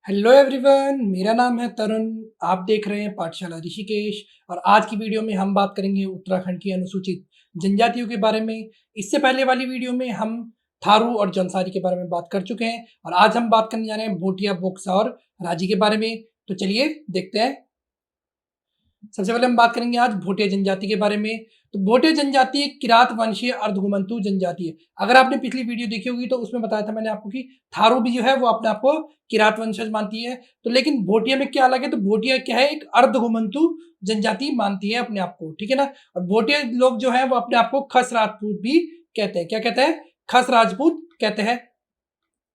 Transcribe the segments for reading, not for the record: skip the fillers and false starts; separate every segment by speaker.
Speaker 1: Hello everyone, मेरा नाम है तरुण। आप देख रहे हैं पाठशाला ऋषिकेश और आज की वीडियो में हम बात करेंगे उत्तराखंड की अनुसूचित जनजातियों के बारे में। इससे पहले वाली वीडियो में हम थारू और जौनसारी के बारे में बात कर चुके हैं और आज हम बात करने जा रहे हैं भोटिया, बोक्सा और राजी के बारे में। तो चलिए देखते हैं। सबसे पहले हम बात करेंगे आज भोटिया जनजाति के बारे में। तो भोटिया जनजाति एक किरात वंशीय अर्धघुमंतु जनजाति है। अगर आपने पिछली वीडियो देखी होगी तो उसमें बताया था मैंने आपको कि थारू भी जो है वो अपने आप को किरात वंशज मानती है। तो लेकिन भोटिया में क्या अलग है, तो भोटिया क्या है, एक अर्धघुमंतु जनजाति मानती है अपने आप को, ठीक है ना। और भोटिया लोग जो है वो अपने आप को खस राजपूत भी कहते हैं। क्या कहते हैं? खस राजपूत कहते हैं।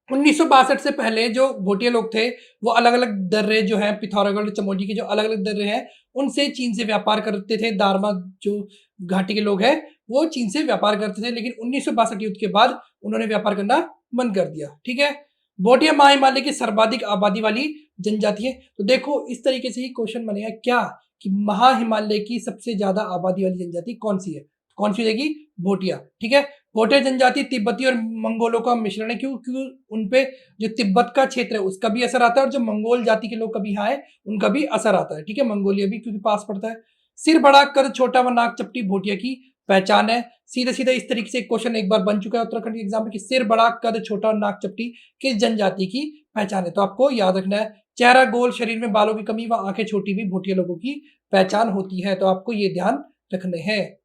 Speaker 1: 1962 से पहले जो भोटिया लोग थे वो अलग अलग दर्रे जो हैं, पिथौरागढ़ चमोली के जो अलग अलग दर्रे हैं उनसे चीन से व्यापार करते थे। दारमा जो घाटी के लोग हैं वो चीन से व्यापार करते थे, लेकिन 1962 युद्ध के बाद उन्होंने व्यापार करना बंद कर दिया, ठीक है। भोटिया महाहिमालय की सर्वाधिक आबादी वाली जनजाति है। तो देखो इस तरीके से ही क्वेश्चन बनेगा क्या कि महाहिमालय की सबसे ज्यादा आबादी वाली जनजाति कौन सी है? कौन सी रहेगी? भोटिया, ठीक है। भोटिया जनजाति तिब्बती और मंगोलों का मिश्रण है। क्यों? क्यों उनपे जो तिब्बत का क्षेत्र है उसका भी असर आता है और जो मंगोल जाति के लोग कभी यहाँ आए उनका भी असर आता है, ठीक है। मंगोलिया भी क्योंकि पास पड़ता है। सिर बड़ा, कद छोटा व नाक चपटी भोटिया की पहचान है। सीधे सीधे इस तरीके से एक क्वेश्चन एक बार बन चुका है उत्तराखंड के एग्जाम में कि सिर बड़ा, कद छोटा और नाक चपटी किस जनजाति की पहचान है? तो आपको याद रखना है। चेहरा गोल, शरीर में बालों की कमी व आंखें छोटी भी भोटिया लोगों की पहचान होती है। तो आपको ये ध्यान रखने हैं,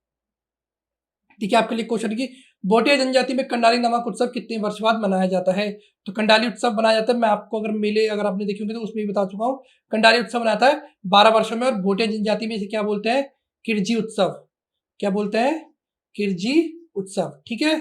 Speaker 1: ठीक है। आपके लिए क्वेश्चन की भोटिया जनजाति में कंडाली नमक उत्सव कितने वर्ष बाद मनाया जाता है? तो कंडाली उत्सव मनाया जाता है, मैं आपको अगर मेले अगर आपने देखे होंगे तो उसमें भी बता चुका हूँ। कंडाली उत्सव मनाता है 12 वर्षों में। और भोटिया जनजाति में इसे क्या बोलते हैं? किरजी उत्सव। क्या बोलते हैं? किरजी उत्सव, ठीक है।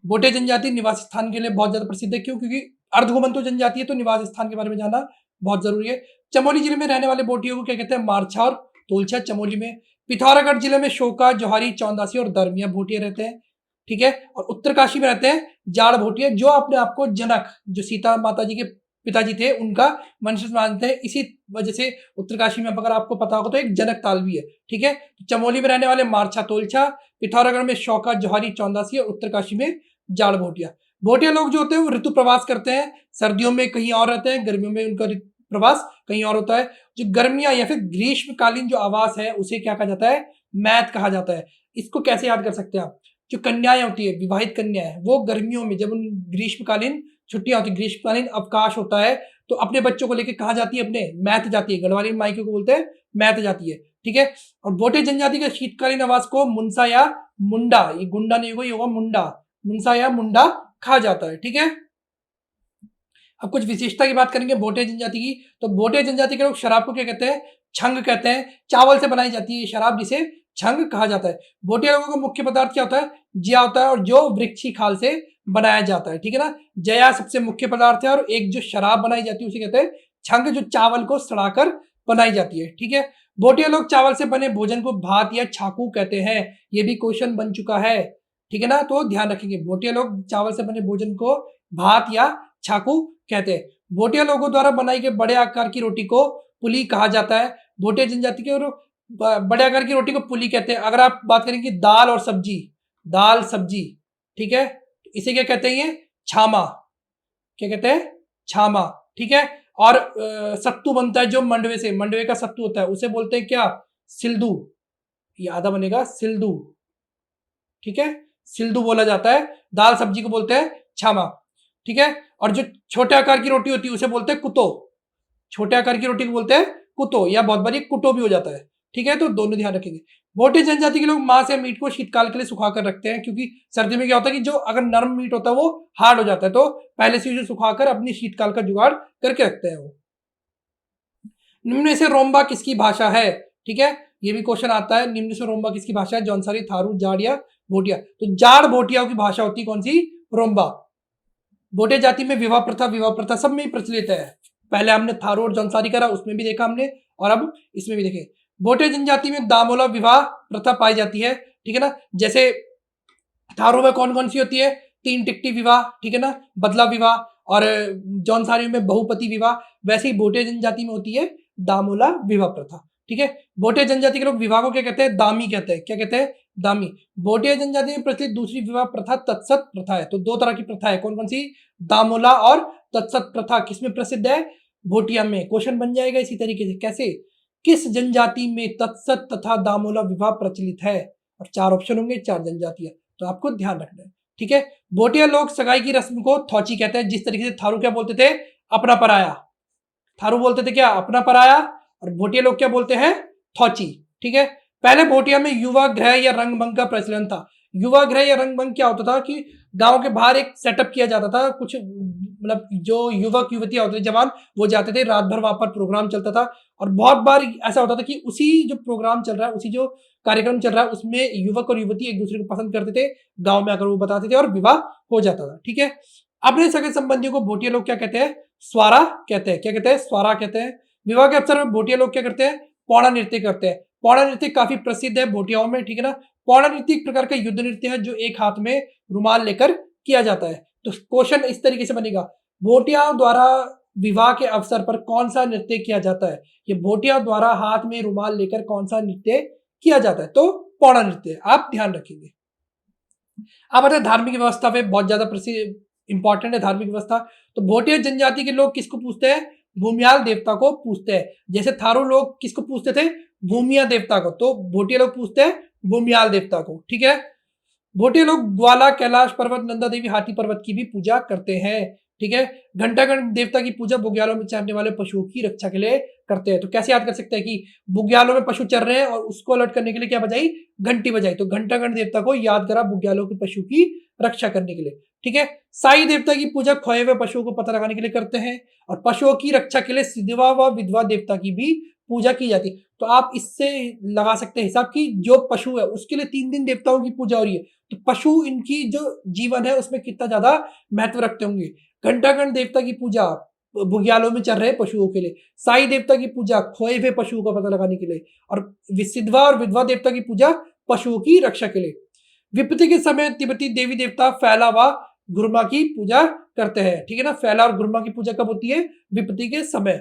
Speaker 1: भोटिया जनजाति निवास स्थान के लिए बहुत ज्यादा प्रसिद्ध है। क्यों? क्योंकि अर्धघुमंतु जनजाति है तो निवास स्थान के बारे में जानना बहुत जरूरी है। चमोली जिले में रहने वाले भोटियों को क्या कहते हैं? मारछा और तोलछा चमोली में। पिथौरागढ़ जिले में शोका, जोहारी, चौंदासी और दरमिया भोटिया रहते हैं, ठीक है। और उत्तरकाशी में रहते हैं जाड़ भोटिया, जो अपने आप को जनक, जो सीता माता जी के पिताजी थे, उनका वंशज मानते हैं। इसी वजह से उत्तरकाशी में अगर आपको पता होगा तो एक जनक ताल भी है, ठीक है। चमोली में रहने वाले मारछा, तोलछा, पिथौरागढ़ में शौका, जोहारी, चौंदासी और उत्तरकाशी में जाड़ भोटिया। भोटिया लोग जो होते हैं वो ऋतु प्रवास करते हैं। सर्दियों में कहीं और रहते हैं, गर्मियों में उनका प्रवास कहीं और होता है। जो गर्मियां या फिर ग्रीष्मकालीन जो आवास है उसे क्या कहा जाता है? मैथ कहा जाता है। इसको कैसे याद कर सकते हैं आप? जो कन्याएं होती है, विवाहित कन्याएं, वो गर्मियों में जब उन ग्रीष्मकालीन छुट्टियां होती है, ग्रीष्मकालीन अवकाश होता है, तो अपने बच्चों को लेकर कहाँ जाती है? अपने मैथ जाती है। गढ़वाली मायके को बोलते हैं मैथ जाती है, ठीक है। और भोटिया जनजाति के शीतकालीन आवास को मुनसा या मुंडा, ये गुंडा नहीं होगा, ये होगा मुंडा, मुनसा या मुंडा कहा जाता है, ठीक है। अब कुछ विशेषता की बात करेंगे भोटिया जनजाति की। तो भोटिया जनजाति के लोग शराब को क्या कहते हैं? छंग कहते हैं। चावल से बनाई जाती है शराब जिसे छंग कहा जाता है। भोटिया लोगों का मुख्य पदार्थ क्या होता है? जिया होता है, और जो वृक्षी खाल से बनाया जाता है, ठीक है ना। जया सबसे मुख्य पदार्थ है, और एक जो शराब बनाई जाती है उसे कहते हैं छंग, जो चावल को सड़ाकर बनाई जाती है, ठीक है। भोटिया लोग चावल से बने भोजन को भात या छाकू कहते हैं। ये भी क्वेश्चन बन चुका है, ठीक है ना। तो ध्यान रखेंगे, भोटिया लोग चावल से बने भोजन को भात या छाकू कहते हैं। भोटिया लोगों द्वारा बनाई गई बड़े आकार की रोटी को पुली कहा जाता है। भोटिया जनजाति के और बड़े आकार की रोटी को पुली कहते हैं। अगर आप बात करेंगे दाल और सब्जी, दाल सब्जी, ठीक है, इसे क्या कहते हैं? ये छामा। क्या कहते हैं? छामा, ठीक है। और सत्तू बनता है जो मंडवे से, मंडवे का सत्तू होता है, उसे बोलते हैं क्या? सिल्दू। ये आधा बनेगा सिल्दू, ठीक है, सिल्दू बोला जाता है। दाल सब्जी को बोलते हैं छामा, ठीक है। और जो छोटे आकार की रोटी होती है उसे बोलते हैं कुतो। छोटे आकार की रोटी को बोलते हैं कुतो, या बहुत बारी कुटो भी हो जाता है, ठीक है। तो दोनों ध्यान रखेंगे। भोटिया जनजाति के लोग मांस या मीट को शीतकाल के लिए सुखा कर रखते हैं, क्योंकि सर्दी में क्या होता है कि जो अगर नरम मीट होता है वो हार्ड हो जाता है, तो पहले से उसे सुखाकर अपनी शीतकाल का जुगाड़ करके रखते हैं वो। निम्न में से रोम्बा किसकी भाषा है? ठीक है, ये भी क्वेश्चन आता है। निम्न से रोम्बा किसकी भाषा है? जौनसारी, थारू, जाड़ या भोटिया? तो जाड़ भोटियाओं की भाषा होती है कौन सी? रोम्बा। भोटिया जाति में विवाह प्रथा सब में प्रचलित है। पहले हमने थारू और जौनसारी करा, उसमें भी देखा हमने, और अब इसमें भी देखें। भोटिया जनजाति में दामोला विवाह प्रथा पाई जाती है, ठीक है ना। जैसे थारू में कौन कौन सी होती है? 3 टिकटी विवाह, ठीक है ना, बदला विवाह, और जौनसारी में बहुपति विवाह। वैसे ही भोटिया जनजाति में होती है दामोला विवाह प्रथा, ठीक है। भोटिया जनजाति के लोग विवाह को क्या कहते हैं? दामी कहते हैं। क्या कहते हैं? दामी। भोटिया जनजाति में प्रचलित दूसरी विवाह प्रथा तत्सत प्रथा है। तो 2 तरह की प्रथा है, कौन कौन सी? दामोला और तत्सत प्रथा किसमें प्रसिद्ध है? भोटिया में। क्वेश्चन बन जाएगा इसी तरीके से, कैसे? किस जनजाति में तत्सत तथा दामोला विवाह प्रचलित है? और 4 ऑप्शन होंगे, 4 जनजातियां, तो आपको ध्यान रखना है, ठीक है। भोटिया लोग सगाई की रस्म को थौची कहते हैं, जिस तरीके से थारू क्या बोलते थे? अपना पराया। थारू बोलते थे क्या? अपना पराया। और भोटिया लोग क्या बोलते हैं? थौची, ठीक है। पहले भोटिया में युवा गृह या रंगभंग का प्रचलन था। युवा गृह या रंगभंग क्या होता था कि गांव के बाहर एक सेटअप किया जाता था, कुछ मतलब जो युवक युवतियां होते थे, जवान, वो जाते थे, रात भर वहां पर प्रोग्राम चलता था। और बहुत बार ऐसा होता था कि उसी जो प्रोग्राम चल रहा है, उसी जो कार्यक्रम चल रहा है, उसमें युवक और युवती एक दूसरे को पसंद करते थे, गांव में आकर वो बताते थे और विवाह हो जाता था, ठीक है। अपने सगे संबंधियों को भोटिया लोग क्या कहते हैं? स्वारा कहते हैं। क्या कहते हैं? स्वारा कहते हैं। विवाह के अवसर पर भोटिया लोग क्या करते हैं? पौड़ा नृत्य करते हैं। पौड़ा नृत्य काफी प्रसिद्ध है भोटियाओं में, ठीक है ना। पौड़ा नृत्य एक प्रकार का युद्ध नृत्य है जो एक हाथ में रुमाल लेकर किया जाता है। तो क्वेश्चन इस तरीके से बनेगा, भोटियाओं द्वारा विवाह के अवसर पर कौन सा नृत्य किया जाता है? ये भोटिया द्वारा हाथ में रुमाल लेकर कौन सा नृत्य किया जाता है? तो पौड़ा नृत्य, आप ध्यान रखेंगे। अब आता है धार्मिक व्यवस्था पे, बहुत ज्यादा प्रसिद्ध इंपॉर्टेंट है धार्मिक व्यवस्था। तो भोटिया जनजाति के लोग किसको पूछते हैं? भूमियाल देवता को पूछते हैं। जैसे थारू लोग किसको पूछते थे? भूमिया देवता को, तो भोटिया लोग पूछते हैं भूमियाल देवता को, ठीक है। भोटिया लोग ग्वाला, कैलाश पर्वत, नंदा देवी, हाथी पर्वत की भी पूजा करते हैं, ठीक है। घंटागण देवता की पूजा बुग्यालों में चरने वाले पशुओं की रक्षा के लिए करते हैं। तो कैसे याद कर सकते हैं कि बुग्यालों में पशु चर रहे हैं और उसको अलर्ट करने के लिए क्या बजाई? घंटी बजाई। तो घंटागण देवता को याद करा बुग्यालों के पशु की रक्षा करने के लिए, ठीक है। साई देवता की पूजा खोए हुए पशुओं को पता लगाने के लिए करते हैं। और पशुओं की रक्षा के लिए सिद्धवा व विधवा देवता की भी पूजा की जाती है। तो आप इससे लगा सकते हैं हिसाब की जो पशु है उसके लिए 3 देवताओं की पूजा हो रही है, तो पशु इनकी जो जीवन है उसमें कितना ज्यादा महत्व रखते होंगे। घंटागण देवता की पूजा बुग्यालों में चल रहे पशुओं के लिए, साई देवता की पूजा खोए हुए पशुओं का पता लगाने के लिए, और सिद्धवा और विधवा देवता की पूजा पशुओं की रक्षा के लिए। विपत्ति के समय तिब्बती देवी देवता फैला व गुरमा की पूजा करते हैं, ठीक है ना। फैला और गुरमा की पूजा कब होती है? विपत्ति के समय।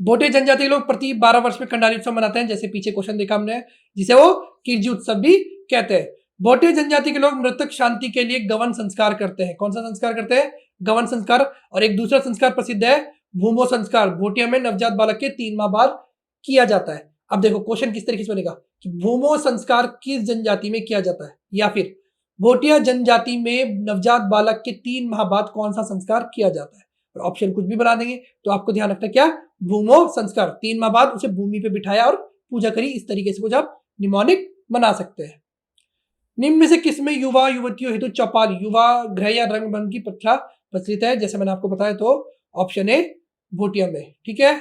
Speaker 1: भोटिया जनजाति के लोग प्रति 12 वर्ष में कंडाली उत्सव मनाते हैं, जैसे पीछे क्वेश्चन देखा हमने, जिसे वो किरजी उत्सव भी कहते हैं। भोटिया जनजाति के लोग मृतक शांति के लिए गवन संस्कार करते हैं। कौन सा संस्कार करते हैं? गवन संस्कार। और एक दूसरा संस्कार प्रसिद्ध है भूमो संस्कार। भोटिया में नवजात बालक के 3 माह बाद किया जाता है। अब देखो क्वेश्चन किस तरीके से बनेगा कि भूमो संस्कार किस जनजाति में किया जाता है, या फिर भोटिया जनजाति में नवजात बालक के 3 माह बाद कौन सा संस्कार किया जाता है। और ऑप्शन कुछ भी बना देंगे, तो आपको ध्यान रखना क्या? भूमो संस्कार। 3 माह बाद उसे भूमि पे बिठाया और पूजा करी, इस तरीके से कुछ आप निमोनिक बना सकते हैं। निम्न में से किसमें युवा युवतियों हेतु चौपाल, युवा गृह या रंगभंग की प्रथा प्रचलित है? जैसे मैंने आपको बताया, तो ऑप्शन ए भोटिया में, ठीक है।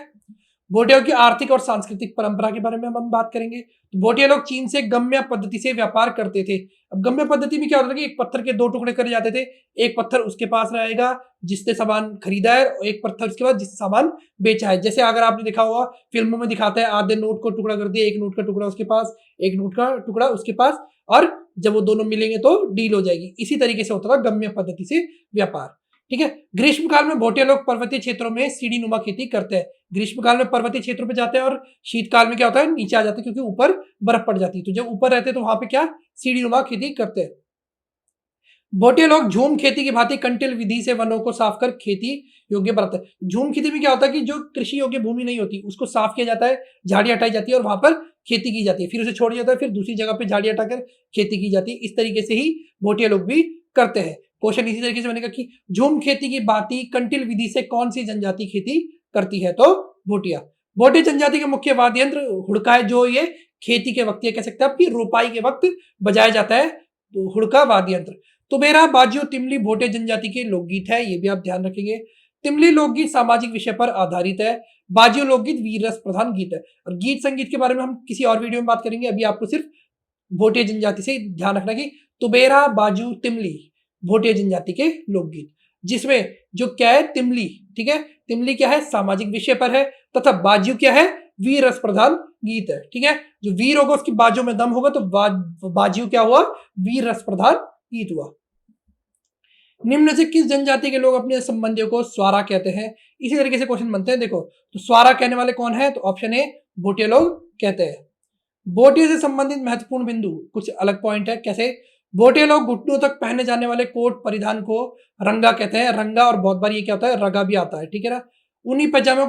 Speaker 1: भोटिया की आर्थिक और सांस्कृतिक परंपरा के बारे में हम बात करेंगे। तो भोटिया लोग चीन से गम्य पद्धति से व्यापार करते थे। अब गम्य पद्धति में क्या होता था कि एक पत्थर के 2 टुकड़े करे जाते थे, एक पत्थर उसके पास रहेगा जिसने सामान खरीदा है, और एक पत्थर उसके बाद जिसने सामान बेचा है। जैसे अगर आपने देखा हुआ फिल्मों में दिखाता है, आधे नोट को टुकड़ा कर दिया, एक नोट का टुकड़ा उसके पास, एक नोट का टुकड़ा उसके पास, और जब वो दोनों मिलेंगे तो डील हो जाएगी। इसी तरीके से होता था गम्य पद्धति से व्यापार, ठीक है। ग्रीष्मकाल में भोटिया लोग पर्वतीय क्षेत्रों में सीढ़ी नुमा खेती करते हैं। ग्रीष्मकाल में पर्वतीय क्षेत्रों पे जाते हैं और शीतकाल में क्या होता है? नीचे आ जाते हैं, क्योंकि ऊपर बर्फ पड़ जाती है। तो जब ऊपर रहते हैं तो वहां पे क्या? सीढ़ी नुमा खेती करते हैं। भोटिया लोग झूम खेती की भांति कंटिल विधि से वनों को साफ कर खेती योग्य बनाते हैं। झूम खेती में क्या होता है कि जो कृषि योग्य भूमि नहीं होती उसको साफ किया जाता है, झाड़ियां हटाई जाती है और वहां पर खेती की जाती है, फिर उसे छोड़ दिया जाता है, फिर दूसरी जगह पे झाड़ियां हटाकर खेती की जाती है। इस तरीके से ही भोटिया लोग भी करते हैं। क्वेश्चन इसी तरीके से बनेगा कि झूम खेती की भांति कंटिल विधि से कौन सी जनजाति खेती करती है? तो भोटिया। भोटिया जनजाति के मुख्य वाद्य यंत्र हुड़का है, जो ये खेती के वक्त, ये कह सकते हैं आपकी रोपाई के वक्त बजाया जाता है, तो हुड़का वाद्य यंत्र। तुबेरा, बाजियो, तिमली भोटिया जनजाति के लोकगीत है, ये भी आप ध्यान रखेंगे। तिमली लोकगीत सामाजिक विषय पर आधारित है। बाजियो लोकगीत वीर रस प्रधान गीत है। और गीत संगीत के बारे में हम किसी और वीडियो में बात करेंगे, अभी आपको सिर्फ भोटिया जनजाति से ध्यान रखना कि तुबेरा, बाजू, तिमली भोटिया जनजाति के लोकगीत, जिसमें जो क्या है? तिमली, ठीक है। तिमली क्या है? सामाजिक विषय पर है, तथा बाजू क्या है? वीर रस प्रधान गीत है, ठीक है। जो वीर होगा उसकी बाजू में दम होगा, तो बाजू क्या हुआ? वीर रस प्रधान गीत हुआ। निम्न से किस जनजाति के लोग अपने संबंधियों को स्वारा कहते हैं? इसी तरीके से क्वेश्चन बनते हैं। देखो, तो स्वारा कहने वाले कौन है? तो ऑप्शन ए भोटिया लोग कहते हैं। भोटिया से संबंधित महत्वपूर्ण बिंदु कुछ अलग पॉइंट है, कैसे? भोटिया लोग घुटनों तक पहने जाने वाले कोट परिधान को रंगा कहते हैं। रंगा और बहुत बार ये क्या होता है, रगा भी आता है, ठीक है ना। ऊनी पैजामे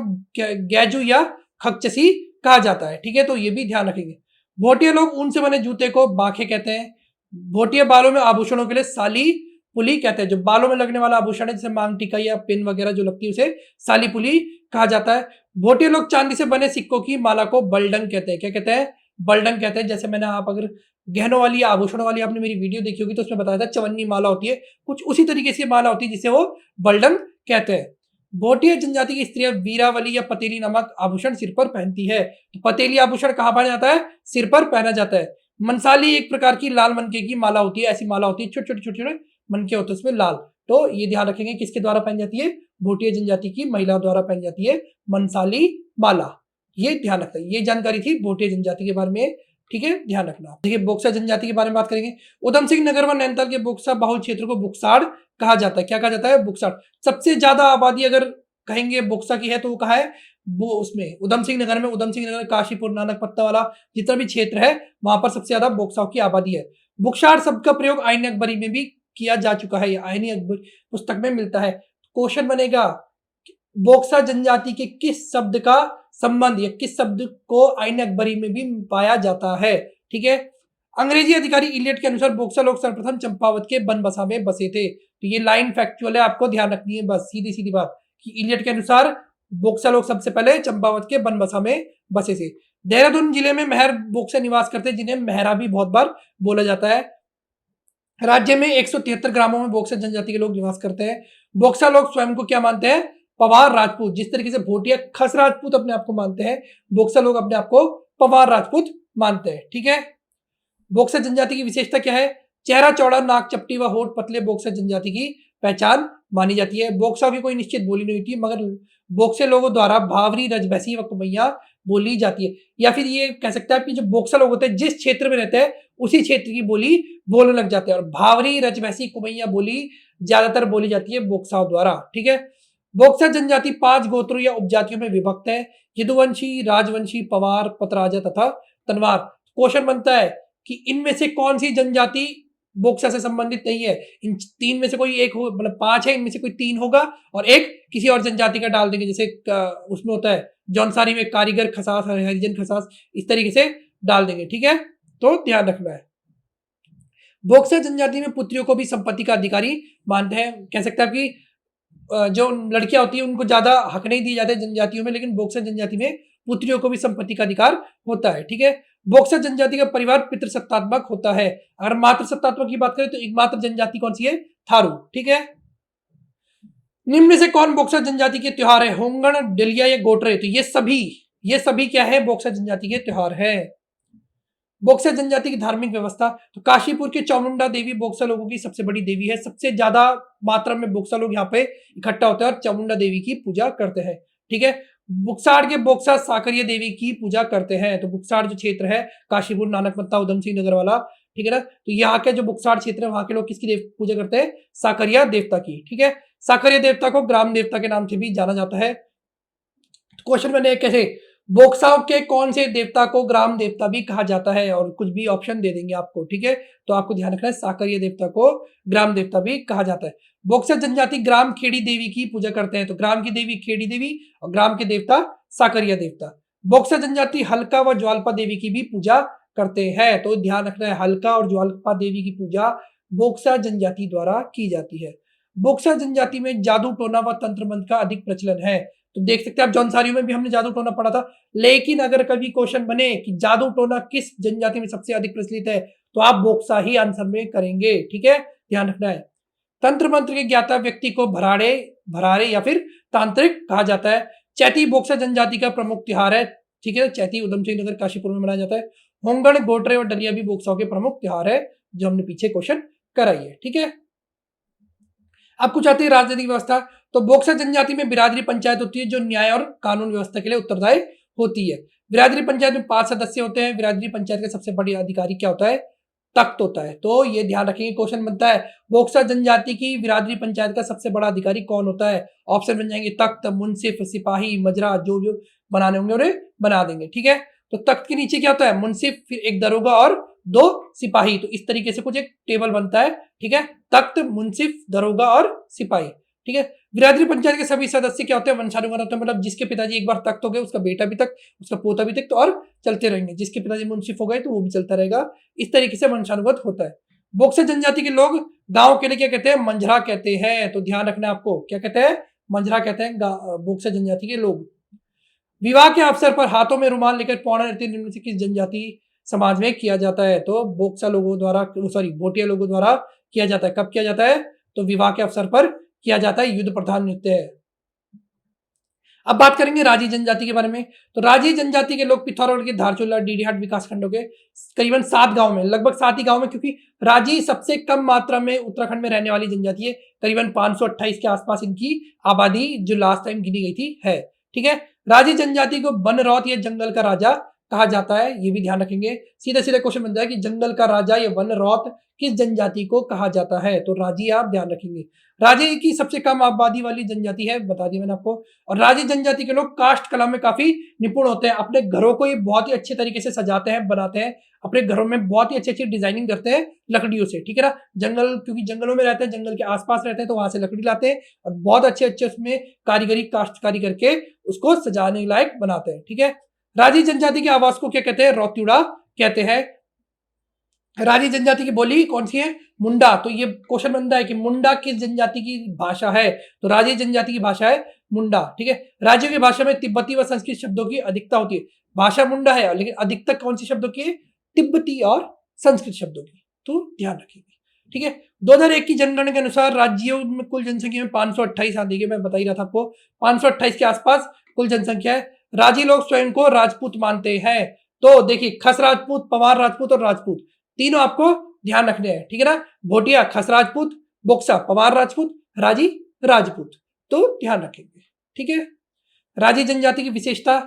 Speaker 1: गैजू या खकचसी कहा जाता है, ठीक है, तो ये भी ध्यान रखेंगे। भोटिया लोग ऊन से बने जूते को बाखे कहते हैं। भोटिया बालों में आभूषणों के लिए साली पुली कहते हैं। जो बालों में लगने वाला आभूषण है, जैसे मांग टीका या पिन वगैरह जो लगती है, उसे साली पुली कहा जाता है। भोटिया लोग चांदी से बने सिक्कों की माला को बलडंग कहते हैं। क्या कहते हैं? बलडंग कहते हैं। जैसे मैंने, आप अगर गहनों वाली या आभूषणों वाली आपने मेरी वीडियो देखी होगी तो उसमें बताया था चवन्नी माला होती है, कुछ उसी तरीके से माला होती है जिसे वो बलडंग कहते हैं। भोटिया जनजाति की स्त्रियां वीरावली या पतेली नामक आभूषण सिर पर पहनती है। तो पतेली आभूषण कहाँ पहना जाता है? सिर पर पहना जाता है। मनसाली एक प्रकार की लाल मनके की माला होती है। ऐसी माला होती है, छोटे छोटे छोटे छोटे मनके होते हैं उसमें लाल। तो ये ध्यान रखेंगे, किसके द्वारा पहनी जाती है? भोटिया जनजाति की महिला द्वारा पहनी जाती है मनसाली माला। ये ध्यान रखना है। ये जानकारी थी भोटिया जनजाति के बारे में, ठीक है, ध्यान रखना। देखिए, बोक्सा जनजाति के बारे में बात करेंगे। उधम सिंह नगर व नैनीताल के बोक्सा बाहुल क्षेत्र को बुक्साड़ कहा जाता है। क्या कहा जाता है? बुक्साड़। सबसे ज्यादा आबादी अगर कहेंगे बोक्सा की है तो वो कहा है, वो उसमें उधम सिंह नगर में। उधम सिंह नगर, काशीपुर, नानक पत्ता वाला जितना भी क्षेत्र है वहां पर सबसे ज्यादा बोक्साओं की आबादी है। बुक्साड़ शब्द का प्रयोग आईन अकबरी में भी किया जा चुका है। आईनी अकबर पुस्तक में मिलता है। क्वेश्चन बनेगा, बोक्सा जनजाति के किस शब्द का संबंध या किस शब्द को आईन अकबरी में भी पाया जाता है, ठीक है। अंग्रेजी अधिकारी इलियट के अनुसार बोक्सा लोग सर्वप्रथम चंपावत के बनबसा में बसे थे। तो ये लाइन फैक्चुअल है, आपको ध्यान रखनी है, बस सीधी सीधी बात कि इलियट के अनुसार बोक्सा लोग सबसे पहले चंपावत के बनबसा में बसे थे। देहरादून जिले में मेहर बोक्सा निवास करते हैं, जिन्हें मेहरा भी बहुत बार बोला जाता है। राज्य में 173 ग्रामों में बोक्सा जनजाति के लोग निवास करते हैं। बोक्सा लोग स्वयं को क्या मानते हैं? पवार राजपूत। जिस तरीके से भोटिया खस राजपूत अपने आप को मानते हैं, बोक्सा लोग अपने आप को पवार राजपूत मानते हैं, ठीक है। बोक्सा जनजाति की विशेषता क्या है? चेहरा चौड़ा, नाक चपटी व होठ पतले बोक्सा जनजाति की पहचान मानी जाती है। बोक्सा की कोई निश्चित बोली नहीं होती, मगर बोक्से लोगों द्वारा भावरी, रजभैसी व कुमैया बोली जाती है। या फिर ये कह सकते हैं कि जो बोक्सा लोग होते हैं जिस क्षेत्र में रहते हैं उसी क्षेत्र की बोली बोलने लग जाते हैं, और भावरी, रजभैसी, कुमैया बोली ज्यादातर बोली जाती है बोक्साओं द्वारा, ठीक है। बोक्सा जनजाति 5 गोत्रों या उपजातियों में विभक्त है: यदुवंशी, राजवंशी, पवार, पतराजा तथा तनवार। क्वेश्चन बनता है कि इनमें से कौन सी जनजाति बोक्सा से संबंधित नहीं है? इन 3 में से कोई एक हो, मतलब 5 है, इनमें से कोई 3 होगा और एक किसी और जनजाति का डाल देंगे। जैसे उसमें होता है जौनसारी में कारीगर खसास, हरिजन खसास, इस तरीके से डाल देंगे, ठीक है, तो ध्यान रखना है। बोक्सा जनजाति में पुत्रियों को भी संपत्ति का अधिकारी मानते हैं। कह सकते हैं कि जो लड़कियां होती है उनको ज्यादा हक नहीं दिए जाते जनजातियों में, लेकिन बोक्सा जनजाति में पुत्रियों को भी संपत्ति का अधिकार होता है, ठीक है। बोक्सा जनजाति का परिवार पितृसत्तात्मक होता है। अगर मातृ सत्तात्मक की बात करें तो एकमात्र जनजाति कौन सी है? थारू, ठीक है। निम्न में से कौन बोक्सा जनजाति के त्योहार है? होंगण, डलिया या गोटरे? तो ये सभी क्या है? बोक्सा जनजाति के त्योहार है। बोक्सा जनजाति की धार्मिक व्यवस्था, तो काशीपुर के चामुंडा देवी बोक्सा लोगों की सबसे बड़ी देवी है। सबसे ज्यादा मात्रा में बोक्सा लोग यहाँ पे इकट्ठा होते हैं और चामुंडा देवी की पूजा करते हैं, ठीक है। बुक्साड़ के बोक्सा साकरिया देवी की पूजा करते हैं। तो बुक्साड़ जो क्षेत्र है, काशीपुर, नानकमत्ता, उधम सिंह नगर वाला, ठीक है ना, तो यहाँ के जो बुक्साड़ क्षेत्र है वहां के लोग किसकी पूजा करते हैं? साकरिया देवता की, ठीक है। साकरिया देवता को ग्राम देवता के नाम से भी जाना जाता है। क्वेश्चन मैंने कैसे, बोक्साओं के कौन से देवता को ग्राम देवता भी कहा जाता है? और कुछ भी ऑप्शन दे देंगे आपको, ठीक है, तो आपको ध्यान रखना है साकरिया देवता को ग्राम देवता भी कहा जाता है। बोक्सा जनजाति ग्राम खेड़ी देवी की पूजा करते हैं। तो ग्राम की देवी खेड़ी देवी और ग्राम के देवता साकरिया देवता। बोक्सा जनजाति हल्का व ज्वालपा देवी की भी पूजा करते हैं। तो ध्यान रखना है, हल्का और ज्वालपा देवी की पूजा बोक्सा जनजाति द्वारा की जाती है। बोक्सा जनजाति में जादू टोना व तंत्र मंत्र का अधिक प्रचलन है। तो देख सकते हैं आप, जौनसारियों में भी हमने जादू टोना पढ़ा था, लेकिन अगर कभी क्वेश्चन बने कि जादू टोना किस जनजाति में सबसे अधिक प्रचलित है, तो आप बोक्सा ही आंसर में करेंगे, ठीक है, ध्यान रखना है। तंत्र मंत्र के ज्ञाता व्यक्ति को भरारे या फिर तांत्रिक कहा जाता है। चैती बोक्सा जनजाति का प्रमुख त्योहार है, ठीक है। चैती उधम सिंह नगर, काशीपुर में मनाया जाता है। होंगण, गोटरे और डलिया भी बोक्साओं के प्रमुख त्योहार है, जो हमने पीछे क्वेश्चन कराई है, ठीक है। अब कुछ आती है राजनीतिक व्यवस्था। तो बोक्सा जनजाति में बिरादरी पंचायत होती है, जो न्याय और कानून व्यवस्था के लिए उत्तरदायी होती है। बिरादरी पंचायत में 5 सदस्य होते हैं। बिरादरी पंचायत का सबसे बड़ी अधिकारी क्या होता है? तख्त होता है। तो ये ध्यान रखेंगे, क्वेश्चन बनता है बोक्सा जनजाति की बिरादरी पंचायत का सबसे बड़ा अधिकारी कौन होता है? ऑप्शन बन जाएंगे तख्त, मुंसिफ, सिपाही, मजरा, जो बनाने होंगे उन्हें बना देंगे, ठीक है। तो तख्त के नीचे क्या होता है? मुंसिफ, फिर एक दरोगा और 2 सिपाही। तो इस तरीके से कुछ एक टेबल बनता है, ठीक है। तख्त, मुंसिफ, दरोगा और सिपाही, ठीक है। बिरादरी पंचायत के सभी सदस्य क्या होते हैं? वंशानुगत होते हैं, मतलब जिसके पिताजी एक बार तख्त हो गए उसका बेटा भी तख्त, उसका पोता भी तख्त, और चलते रहेंगे। जिसके पिताजी मुंसिफ हो गए तो वो भी चलता रहेगा। इस तरीके से वंशानुगत होता है। बोक्सा जनजाति के लोग गांव के लिए क्या कहते हैं? मंझरा कहते हैं। तो ध्यान रखना आपको, क्या कहते हैं? मंझरा कहते हैं बोक्सा जनजाति के लोग। विवाह के अवसर पर हाथों में रुमाल लेकर पौना नृत्य निम्न से किस जनजाति समाज में किया जाता है? तो बोक्सा लोगों द्वारा, सॉरी भोटिया लोगों द्वारा किया जाता है। कब किया जाता है? तो विवाह के अवसर पर किया जाता है। युद्ध प्रधान नृत्य है। अब बात करेंगे राजी जनजाति के बारे में। तो राजी जनजाति के लोग पिथौरागढ़ के धारचूला, डीडीहाट विकास खंडों के करीबन 7 गांव में, लगभग 7 ही गांव में, क्योंकि राजी सबसे कम मात्रा में उत्तराखंड में रहने वाली जनजाति है। करीबन 528 के आसपास इनकी आबादी जो लास्ट टाइम गिनी गई थी है, ठीक है। राजी जनजाति को बनरौत या जंगल का राजा कहा जाता है, ये भी ध्यान रखेंगे। सीधा सीधा क्वेश्चन बन जाए कि जंगल का राजा या बनरौत किस जनजाति को कहा जाता है? तो राजी आप ध्यान रखेंगे। राजी की सबसे कम आबादी वाली जनजाति है, बता दिया मैंने आपको। और राजी जनजाति के लोग काष्ठ कला में काफी निपुण होते हैं। अपने घरों को ये बहुत ही अच्छे तरीके से सजाते हैं, बनाते हैं। अपने घरों में बहुत ही अच्छी अच्छी डिजाइनिंग करते हैं लकड़ियों से, ठीक है ना। जंगल, क्योंकि जंगलों में रहते हैं, जंगल के आसपास रहते हैं, तो वहां से लकड़ी लाते हैं और बहुत अच्छे अच्छे उसमें कारीगरी, काश्तकारी करके उसको सजाने लायक बनाते हैं, ठीक है। राजी जनजाति के आवास को क्या कहते हैं? रौत्युड़ा कहते हैं। राजी जनजाति की बोली कौन सी है? मुंडा। तो ये क्वेश्चन बनता है कि मुंडा किस जनजाति की भाषा है? तो राजी जनजाति की भाषा है मुंडा, ठीक है। राज्यों की भाषा में तिब्बती व संस्कृत शब्दों की अधिकता होती है। भाषा मुंडा है, लेकिन अधिकता कौन सी शब्दों की है? तिब्बती और संस्कृत शब्दों की। तो ध्यान रखिएगा, ठीक है। 2001 की जनगणना के अनुसार राज्यों में कुल जनसंख्या में 528 आती है। मैं बता ही रहा था आपको, 528 के आसपास कुल जनसंख्या है। राजी लोग स्वयं को राजपूत मानते हैं। तो देखिए, खस राजपूत, पवार राजपूत और राजपूत तीनों आपको ध्यान रखने हैं, ठीक है ना। भोटिया खस राजपूत, बोक्सा पवार राजपूत, राजी राजपूत। तो ध्यान रखेंगे, ठीक है। राजी जनजाति की विशेषता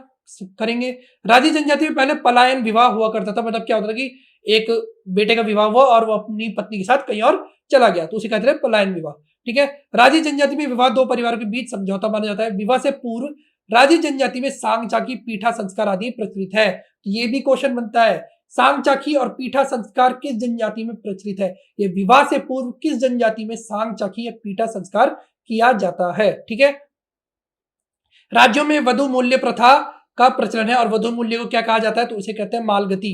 Speaker 1: करेंगे। राजी जनजाति में पहले पलायन विवाह हुआ करता था। मतलब क्या होता था कि एक बेटे का विवाह हुआ और वो अपनी पत्नी के साथ कहीं और चला गया, तो उसे कहते हैं पलायन विवाह, ठीक है। राजी जनजाति में विवाह 2 परिवारों के बीच समझौता माना जाता है। विवाह से पूर्व राजी जनजाति में सांग चाकी, पीठा संस्कार आदि प्रचलित है। तो ये भी क्वेश्चन बनता है, सांग चाकी और पीठा संस्कार किस जनजाति में प्रचलित है? ये विवाह से पूर्व किस जनजाति में सांग चाकी या पीठा संस्कार किया जाता है, ठीक है। राज्यों में वधु मूल्य प्रथा का प्रचलन है और वधु मूल्य को क्या कहा जाता है? तो उसे कहते हैं मालगति,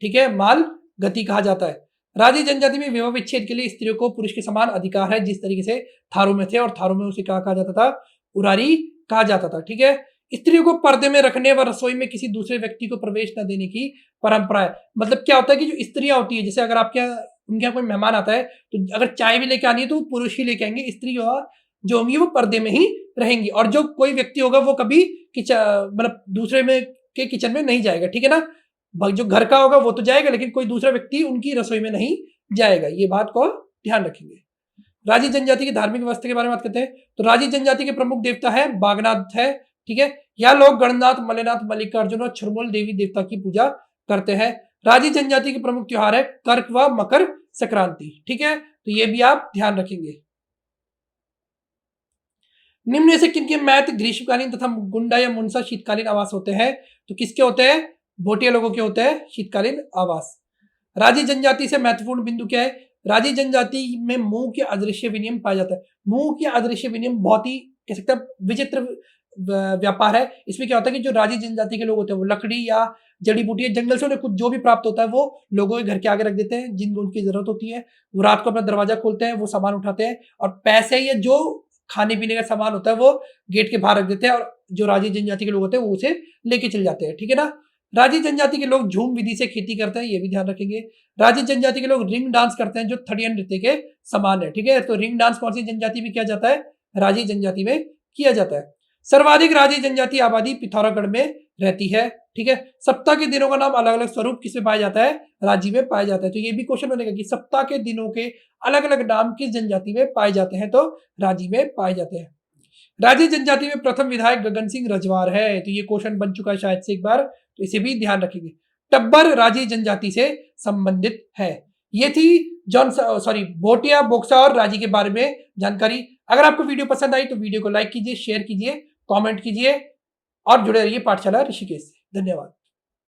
Speaker 1: ठीक है, मालगति कहा जाता है। राजी जनजाति में विवाह विच्छेद के लिए स्त्रियों को पुरुष के समान अधिकार है, जिस तरीके से थारू में थे, और थारू में उसे क्या कहा जाता था? उरारी कहा जाता था, ठीक है। स्त्रियों को पर्दे में रखने व रसोई में किसी दूसरे व्यक्ति को प्रवेश न देने की परंपरा है। मतलब क्या होता है कि जो स्त्रियां होती है, जैसे अगर आपके यहाँ उनके यहाँ कोई मेहमान आता है तो अगर चाय भी लेके आनी है तो पुरुष ही लेके आएंगे, स्त्री जो होंगी वो पर्दे में ही रहेंगी, और जो कोई व्यक्ति होगा वो कभी मतलब दूसरे में के किचन में नहीं जाएगा, ठीक है ना। जो घर का होगा वो तो जाएगा, लेकिन कोई दूसरा व्यक्ति उनकी रसोई में नहीं जाएगा। ये बात को ध्यान रखेंगे। राजी जनजाति की धार्मिक व्यवस्था के बारे में बात करते हैं। तो राजी जनजाति के प्रमुख देवता है बागनाथ है, ठीक है। यह लोग गणनाथ, मल्लेनाथ, मल्लिकार्जुन और छुरमुल देवी देवता की पूजा करते हैं। राजी जनजाति के प्रमुख त्योहार है कर्क व मकर संक्रांति, ठीक है। तो ये भी आप ध्यान रखेंगे। निम्न में से किनके मैथ ग्रीष्मकालीन तथा गुंडा या मुंसा शीतकालीन आवास होते हैं? तो किसके होते हैं? भोटिया लोगों के होते हैं शीतकालीन आवास। राजी जनजाति से महत्वपूर्ण बिंदु क्या है? राजी जनजाति में मुंह के अदृश्य विनिमय पाया जाता है। मुंह के अदृश्य विनिमय बहुत ही कह सकते हैं विचित्र व्यापार है। इसमें क्या होता है कि जो राजी जनजाति के लोग होते हैं वो लकड़ी या जड़ी बूटी, जंगल से उन्हें कुछ जो भी प्राप्त होता है वो लोगों के घर के आगे रख देते हैं, जिनको उनकी जरूरत होती है। वो रात को अपना दरवाजा खोलते हैं, वो सामान उठाते हैं, और पैसे या जो खाने पीने का सामान होता है वो गेट के बाहर रख देते हैं, और जो राजी जनजाति के लोग होते हैं वो उसे लेके चले जाते हैं, ठीक है ना। राजी जनजाति के लोग झूम विधि से खेती करते हैं, ये भी ध्यान रखेंगे। राजी जनजाति के लोग रिंग डांस करते हैं, जो थड़िया नृत्य के समान है, ठीक है। तो रिंग डांस कौन सी जनजाति में किया जाता है? राजी जनजाति में किया जाता है। सर्वाधिक राजी जनजाति आबादी पिथौरागढ़ में रहती है, ठीक है। सप्ताह के दिनों का नाम अलग अलग स्वरूप किसमें पाया जाता है? राजी में पाया जाता है। तो ये भी क्वेश्चन बनेगा कि सप्ताह के दिनों के अलग अलग नाम किस जनजाति में पाए जाते हैं? तो राजी में पाए जाते हैं। राजी जनजाति में प्रथम विधायक गगन सिंह रजवार है। तो ये क्वेश्चन बन चुका है शायद से एक बार, तो इसे भी ध्यान रखेंगे। टब्बर राजी जनजाति से संबंधित है। ये थी भोटिया, बोक्सा और राजी के बारे में जानकारी। अगर आपको वीडियो पसंद आई तो वीडियो को लाइक कीजिए, शेयर कीजिए, कमेंट कीजिए और जुड़े रहिए पाठशाला ऋषिकेश से। धन्यवाद।